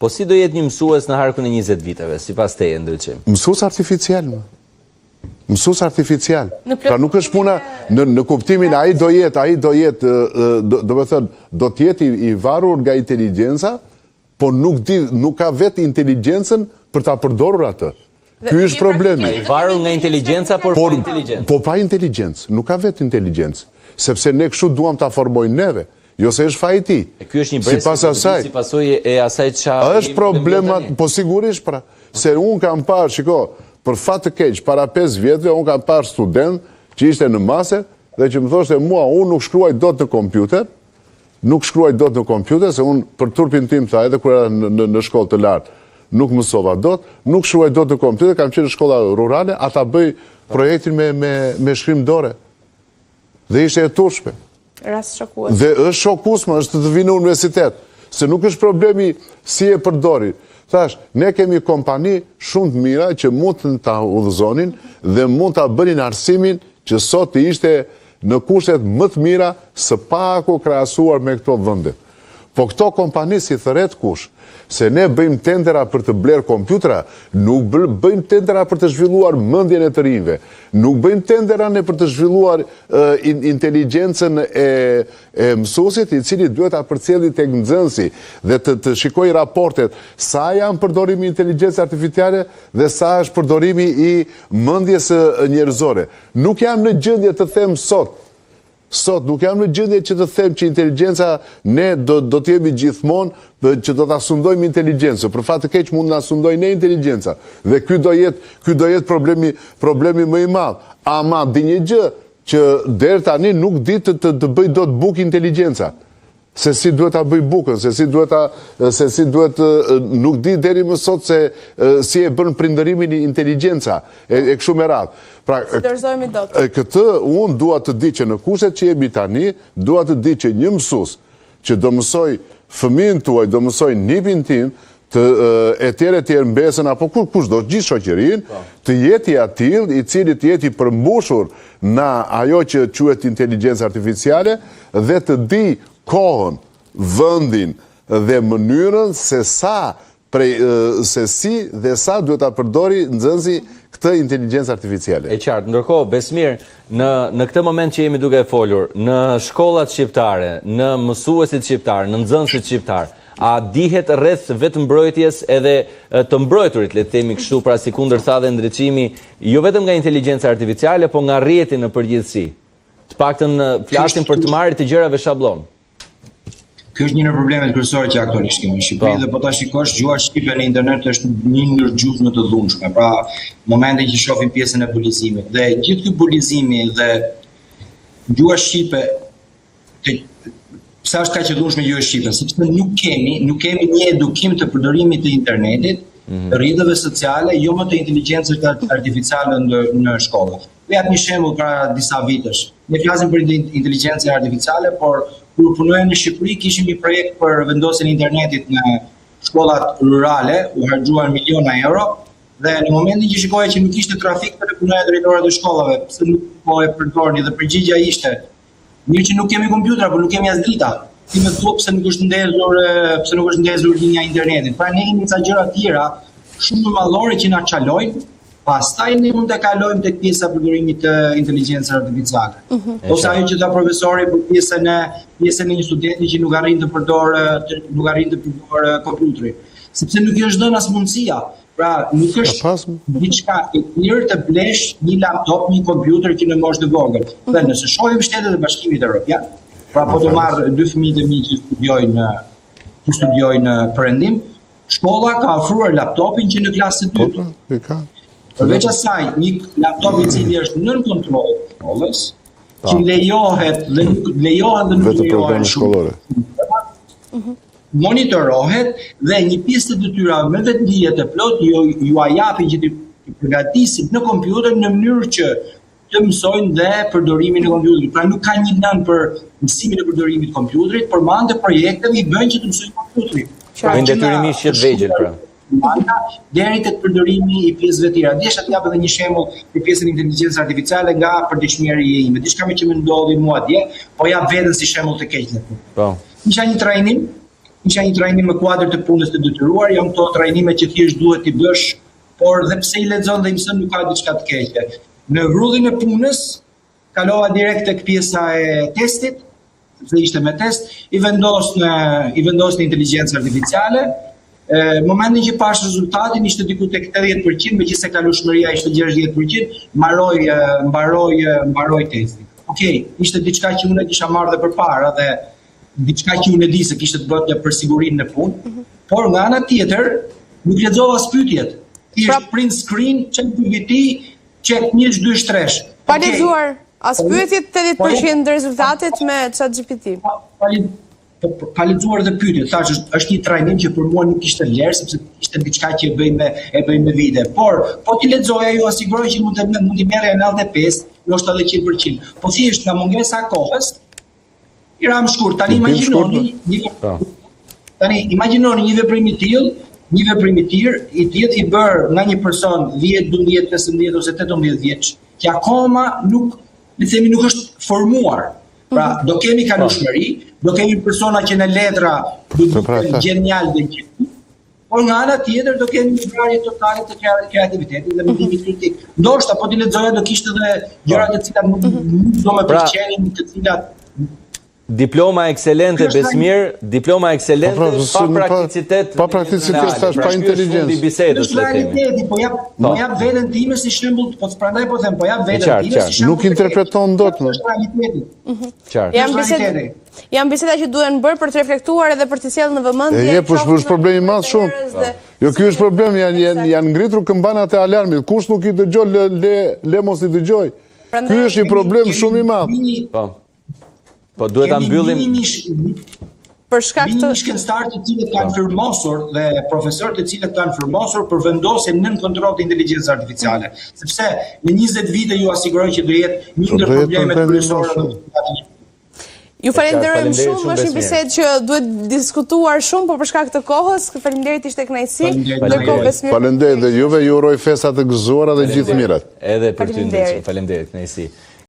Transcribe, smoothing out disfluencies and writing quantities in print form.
Po si do jetë një mësues në harkun e 20 viteve, sipas teje ndryshim? Mësues artificial. Mësues artificial. Pra nuk është puna në kuptimin ai do jetë, do të thënë, do të jetë i varur nga inteligjenca, po nuk ka vetë inteligjencën për ta përdorur atë. Ky është problemi. I varur nga inteligjenca, por pa inteligjencë. Po pa inteligjencë, nuk ka vetë inteligjencë, sepse ne kështu duam ta formojmë neve. Jo se është faji i tij. Ky është një brez si pasojë e asaj çfarë është problema, po sigurisht pra, se unë kam parë, shiko, për fat të keq, para 5 vjetëve unë kam parë student që ishte në mase dhe që më thoshte mua, unë nuk shkruaj dot në kompjuter, se unë për turpin tim tha edhe kur era në shkollë të lartë, nuk mësova dot, nuk shkruaj dot në kompjuter, kam qenë në shkolla rurale, ata bëj projektin me shkrim dore. Dhe ishte e turshme. Rast shokues. Dhe është shokuesme, është të vinë në universitet, se nuk është problemi si e përdori. Thash, ne kemi kompani shumë të mira që mund të ta udhëzonin dhe mund ta bënin arsimin që sot të ishte në kushtet më të mira së paku krahasuar me këto vende. Po këto kompani si thëret kush, se ne bëjmë tendera për të blerë kompjutra, nuk bëjmë tendera për të zhvilluar mendjen e të rinjve, nuk bëjmë tendera ne për të zhvilluar inteligjencën e mësuesit, i cili duhet ta përcjelli tek nxënësi dhe të shikojë raportet sa janë përdorimi i inteligjencës artificiale dhe sa është përdorimi i mendjes njerëzore. Nuk jam në gjendje të them Sot nuk jam në gjendje që të them që inteligjenca ne do të jemi gjithmonë që do ta sundojmë inteligjencën. Për fat të keq mund na sundoj ne inteligjenca. Dhe ky do jetë problemi më i madh. Ama di një gjë që deri tani nuk di të bëj dot bukë inteligjenca. Se si duhet ta bëj bukën, se si duhet nuk di deri më sot se si e bën prindërimin i inteligjenca e kështu me radhë. Pra, këtë unë dua të di që në kushtet që jemi tani, dua të di që një mësues që do mësoj fëmijën tuaj, do mësoj nipin tim, etj mbesën apo kush do gjithë shoqërinë, të jetë i atill, i cili të jetë i përmbushur në ajo që quhet inteligjencë artificiale dhe të di kohën, vendin dhe mënyrën se si dhe sa duhet ta përdori nxënësi këtë inteligjencë artificiale. E qartë, ndërkohë, Besmir, në këtë moment që jemi duke folur, në shkollat shqiptare, në mësuesit shqiptar, në nxënësit shqiptar, a dihet rreth vetë mbrojtjes edhe të mbrojturit, le të themi kështu, pra si kundër tha dhe ndriçimi, jo vetëm nga inteligjenca artificiale, po nga rrjeti në përgjithësi. Të paktën flasim për të marrë të gjërave shablon. Ky është një nga problemet kryesore që aktualisht kemi në Shqipëri dhe po ta shikosh, gjuha shqipe në internet është një ndër gjuhët më të dhunshme. Pra, momentin që shohim pjesën e bulizimit dhe gjithë ky bulizimi dhe gjuha shqipe pse është kaq e dhunshme gjuha shqipe? Sepse nuk kemi një edukim të përdorimit të internetit, të rrjeteve sociale, jo më të inteligjencës artificiale në shkolla. Po jap një shembull para disa vitesh. Ne flasim për inteligjencën artificiale, por kur punojmë në Shqipëri kishim një projekt për vendosjen e internetit në shkollat rurale, u harxhuan miliona euro dhe në momentin që shikoja që nuk ishte trafik telefonoja drejtorët e shkollave, pse nuk po e përdorni dhe përgjigjja ishte mirë që nuk kemi kompjuter, por nuk kemi as drita. Ti më thua pse nuk është ndezur linja e internetit. Pra ne kemi ca gjëra të tjera shumë mallore që na çalojnë. Pastaj ne mund të kalojmë tek pjesa e përdorimit të inteligjencës artificiale. Ose ajo që tha profesori për pjesën e një studenti që nuk arrin të përdor kompjuterin. Sepse nuk i është dhënë as mundësia. Pra, nuk është diçka e mirë të blesh një laptop, një kompjuter që në moshë të vogël. Dhe nëse shohim Shtetet e Bashkimit Evropian, pra po të marr 2 fëmijë të mi që studiojnë perëndim, shkolla ka ofruar laptopin që në klasë të dytë. Përveç asaj, një laptop i cili është nën kontroll të shkollës, që lejohet dhe nuk lejohet shumë, monitorohet dhe një pjesë të detyrave me vetëdije të plotë ju japin që të përgatisin në kompjuter në mënyrë që të mësojnë dhe përdorimin e kompjuterit. Pra nuk ka një nën për mësimin e përdorimit të kompjuterit, por me anë të projekteve i bëjnë që të mësojnë kompjuterin. Me detyrimisht që të vegjël pra. Deri tek përdorimi i pjesëve të tjera. Desha të jap edhe një shembull për pjesën e inteligjencës artificiale nga përditshmëria ime. Diçka që më ndodhi mua dje, po jap veten si shembull të keq. Po. Isha një trajnim isha një trajnim me kuadër të punës të detyruar, janë këto trajnime që thjesht duhet t'i bësh, por dhe pse i lexon dhe i mëson nuk ka diçka të keqe. Në rrugën e punës, kalova direkt tek pjesa e testit, sepse ishte me test, i vendos në inteligjencë artificiale. Momentin që pash rezultatin ishte diku tek 80%, megjithëse kalueshmëria ishte 60%, mbaroi testin. Okej, ishte diçka që unë kisha marrë dhe përpara dhe diçka që unë e di se kishte të bënte për sigurinë në punë, por nga ana tjetër nuk lexova as pyetjet. Thjesht print screen, check PVT, check 1 2 3. Pa lexuar as pyetjet 80% të rezultatet me ChatGPT. Pa lexuar dhe pyetjet, thash është një trajnim që për mua nuk ishte vlerë sepse ishte diçka që e bëj me vite. Por po ti lexoja ju siguroj që mund t'i merrja 95, ndoshta edhe 100%. Po thjesht nga mungesa e kohës, i ram shkurt. Tani imagjinoni një veprim i tillë, një veprim i tillë i bërë nga një person 10, 12, 15 ose 18 vjeç, që akoma nuk është formuar. Pra, do kemi kalueshmëri, do kemi persona që në letra do të genial dhe gjithë, por nga ana tjetër do kemi një vrarje totale të kreativitetit dhe mendimit kritik. Ndoshta po ti lexoja do kishte edhe gjëra të cilat nuk do më pëlqenin, të cilat diploma ekselente, Besmir, diploma ekselente, pa prakticitet. Pa prakticitet, tash pa inteligjencë. Është realiteti, po jap veten time si shembull, po prandaj po them, po jap veten time si shembull. Nuk interpreton dot më. Është realiteti. Qartë. Janë biseda që duhen bërë për të reflektuar edhe për të sjellë në vëmendje. Është problem i madh shumë. Jo, ky është problem, janë ngritur këmbanat e alarmit. Kush nuk i dëgjon, le mos i dëgjoj. Ky është një problem shumë i madh. Po duhet ta mbyllim për shkak të shkencëtarë të cilët kanë firmosur dhe profesorë të cilët kanë firmosur për vendosjen nën kontroll të inteligjencës artificiale, sepse në 20 vite ju asiguroj që do jetë një ndër problemet kryesore. Ju falenderojmë shumë, është një bisedë që duhet diskutuar shumë, por për shkak të kohës, faleminderit, ishte kënaqësi. Faleminderit dhe juve, ju uroj festa të gëzuara dhe gjithë mirat. Edhe për ty, faleminderit, kënaqësi.